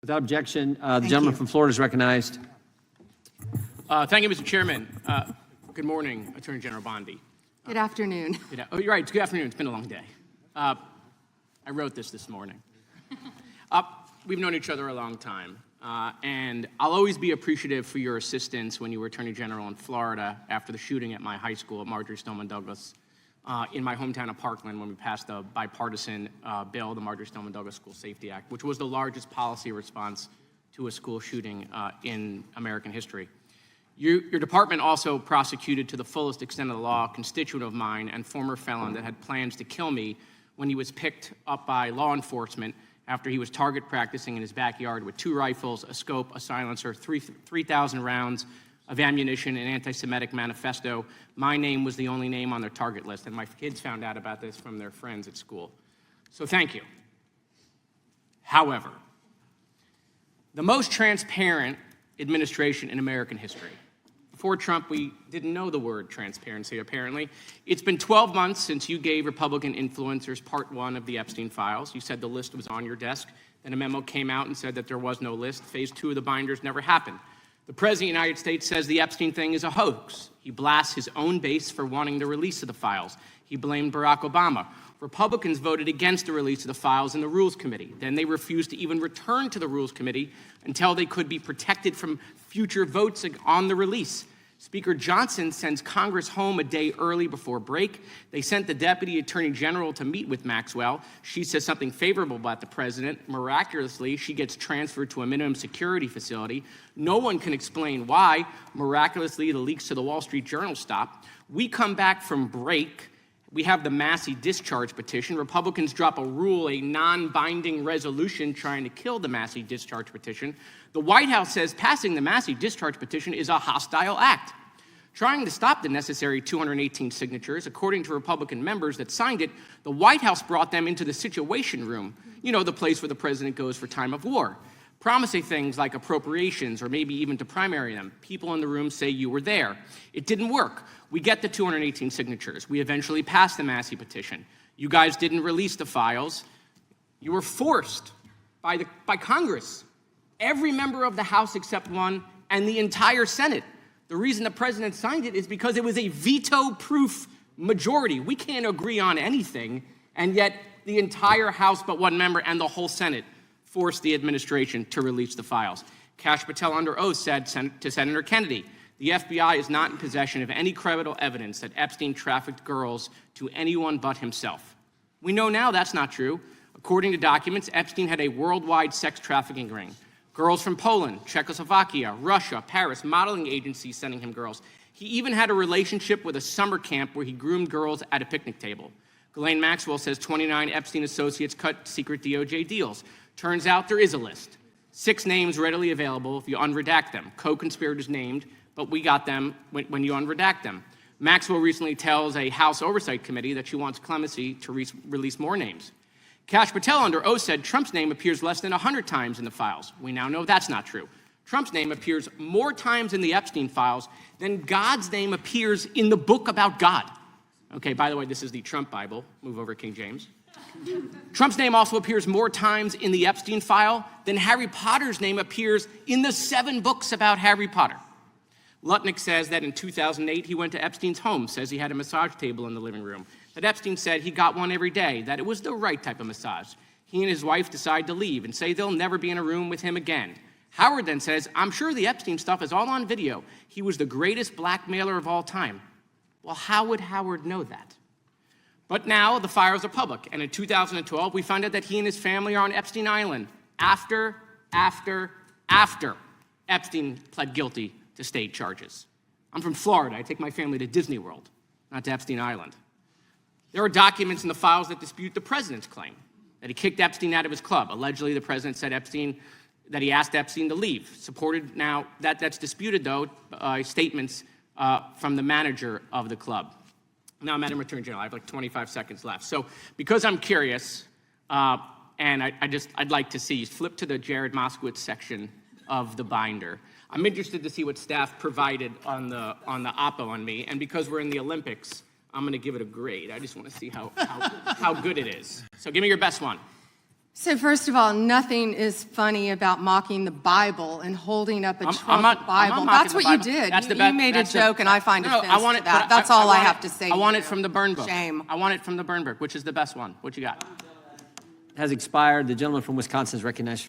Without objection, the gentleman from Florida is recognized. Thank you, Mr. Chairman. Good morning, Attorney General Bondi. Good afternoon. Oh, you're right. It's good afternoon. It's been a long day. I wrote this morning. We've known each other a long time, and I'll always be appreciative for your assistance when you were Attorney General in Florida after the shooting at my high school at Marjory Stoneman Douglas in my hometown of Parkland when we passed a bipartisan bill, the Marjory Stoneman Douglas School Safety Act, which was the largest policy response to a school shooting in American history. Your department also prosecuted to the fullest extent of the law a constituent of mine and former felon that had plans to kill me when he was picked up by law enforcement after he was target practicing in his backyard with 2 rifles, a scope, a silencer, 3,000 rounds of ammunition, an anti-Semitic manifesto. My name was the only name on their target list, and my kids found out about this from their friends at school. So thank you. However, the most transparent administration in American history. Before Trump, we didn't know the word transparency, apparently. It's been 12 months since you gave Republican influencers part 1 of the Epstein files. You said the list was on your desk. Then a memo came out and said that there was no list. Phase 2 of the binders never happened. The President of the United States says the Epstein thing is a hoax. He blasts his own base for wanting the release of the files. He blamed Barack Obama. Republicans voted against the release of the files in the Rules Committee. Then they refused to even return to the Rules Committee until they could be protected from future votes on the release. Speaker Johnson sends Congress home a day early before break. They sent the Deputy Attorney General to meet with Maxwell. She says something favorable about the president. Miraculously, she gets transferred to a minimum security facility. No one can explain why. Miraculously, the leaks to the Wall Street Journal stop. We come back from break. We have the Massey discharge petition. Republicans drop a rule, a non-binding resolution trying to kill the Massey discharge petition. The White House says passing the Massey discharge petition is a hostile act. Trying to stop the necessary 218 signatures, according to Republican members that signed it, the White House brought them into the Situation Room, you know, the place where the president goes for time of war, promising things like appropriations or maybe even to primary them. People in the room say you were there. It didn't work. We get the 218 signatures. We eventually passed the Massey petition. You guys didn't release the files. You were forced by Congress, every member of the House except one, and the entire Senate. The reason the president signed it is because it was a veto-proof majority. We can't agree on anything, and yet the entire House but one member and the whole Senate forced the administration to release the files. Kash Patel under oath said to Senator Kennedy, the FBI is not in possession of any credible evidence that Epstein trafficked girls to anyone but himself. We know now that's not true. According to documents, Epstein had a worldwide sex trafficking ring. Girls from Poland, Czechoslovakia, Russia, Paris, modeling agencies sending him girls. He even had a relationship with a summer camp where he groomed girls at a picnic table. Ghislaine Maxwell says 29 Epstein associates cut secret DOJ deals. Turns out there is a list. 6 names readily available if you unredact them. Co-conspirators named, but we got them when you unredact them. Maxwell recently tells a House Oversight Committee that she wants clemency to release more names. Kash Patel under oath said Trump's name appears less than 100 times in the files. We now know that's not true. Trump's name appears more times in the Epstein files than God's name appears in the book about God. Okay, by the way, this is the Trump Bible. Move over, King James. Trump's name also appears more times in the Epstein file than Harry Potter's name appears in the 7 books about Harry Potter. Lutnick says that in 2008, he went to Epstein's home, says he had a massage table in the living room, that Epstein said he got one every day, that it was the right type of massage. He and his wife decide to leave and say they'll never be in a room with him again. Howard then says, I'm sure the Epstein stuff is all on video. He was the greatest blackmailer of all time. Well, how would Howard know that? But now the files are public, and in 2012, we find out that he and his family are on Epstein Island after Epstein pled guilty to state charges. I'm from Florida. I take my family to Disney World, not to Epstein Island. There are documents in the files that dispute the president's claim that he kicked Epstein out of his club. Allegedly, the president said that he asked Epstein to leave. Supported now, that's disputed, though, statements from the manager of the club. Now, Madam Attorney General, I have like 25 seconds left. So because I'm curious, and I'd like to see, flip to the Jared Moskowitz section of the binder. I'm interested to see what staff provided on the oppo on me, and because we're in the Olympics, I'm going to give it a grade. I just want to see how good it is. So give me your best one. So first of all, nothing is funny about mocking the Bible and holding up a I'm Trump not Bible. mocking That's the what Bible. you did. That's the You best- made a that's the- joke, and I find No, offense I want to it, that. but That's all I want have it- to say. I want to it you. from the burn book. Shame. I want it from the burn book, which is the best one. What you got? Has expired. The gentleman from Wisconsin is recognized